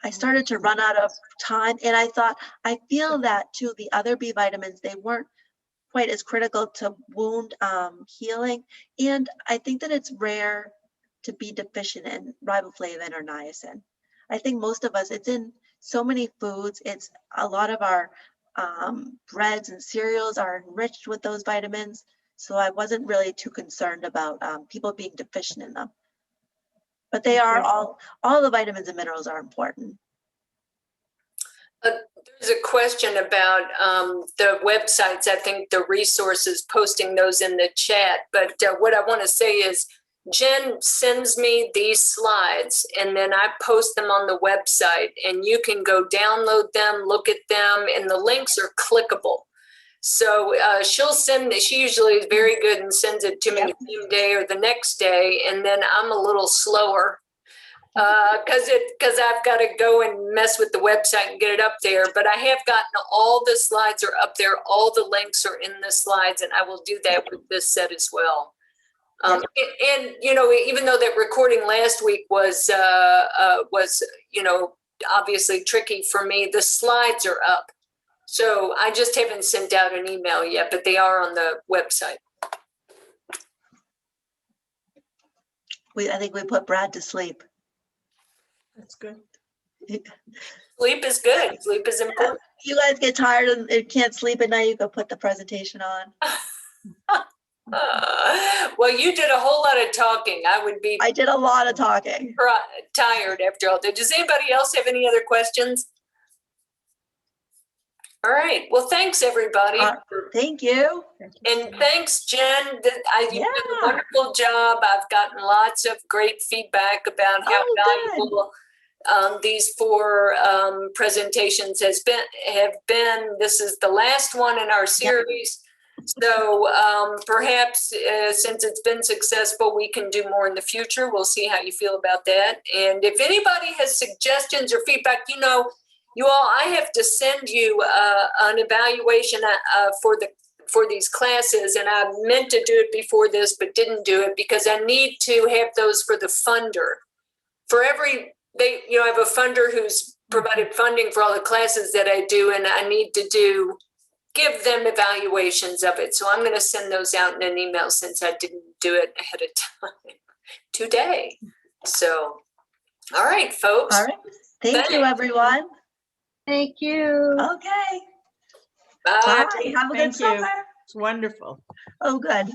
started to run out of time, and I thought I feel that too. The other B vitamins, they weren't quite as critical to wound healing, and I think that it's rare to be deficient in riboflavin or niacin. I think most of us, it's in so many foods. It's a lot of our breads and cereals are enriched with those vitamins. So I wasn't really too concerned about people being deficient in them. But they are all the vitamins and minerals are important. There's a question about the websites. I think the resources, posting those in the chat. But what I want to say is Jen sends me these slides, and then I post them on the website, and you can go download them, look at them, and the links are clickable. So she usually is very good and sends it to me the same day or the next day, and then I'm a little slower because I've got to go and mess with the website and get it up there. But I have gotten all the slides are up there, all the links are in the slides, and I will do that with this set as well. And even though that recording last week was obviously tricky for me, the slides are up. So I just haven't sent out an email yet, but they are on the website. I think we put Brad to sleep. That's good. Sleep is good. Sleep is important. You guys get tired and can't sleep at night, you go put the presentation on. Well, you did a whole lot of talking. I would be I did a lot of talking. tired after all that. Does anybody else have any other questions? All right. Well, thanks everybody. Thank you. And thanks, Jen. You've done a Yeah. wonderful job. I've gotten lots of great feedback about how Oh, good. valuable these 4 presentations have been. This is the last one in our series. So perhaps since it's been successful, we can do more in the future. We'll see how you feel about that. And if anybody has suggestions or feedback, you all, I have to send you an evaluation for these classes, and I meant to do it before this, but didn't do it because I need to have those for the funder. For I have a funder who's provided funding for all the classes that I do, and I need to give them evaluations of it. So I'm going to send those out in an email since I didn't do it ahead of time today. So, all right, folks. All right. Thank you, everyone. Thank you. Okay. Bye. Bye. Have a good Thank you. summer. It's wonderful. Oh, good.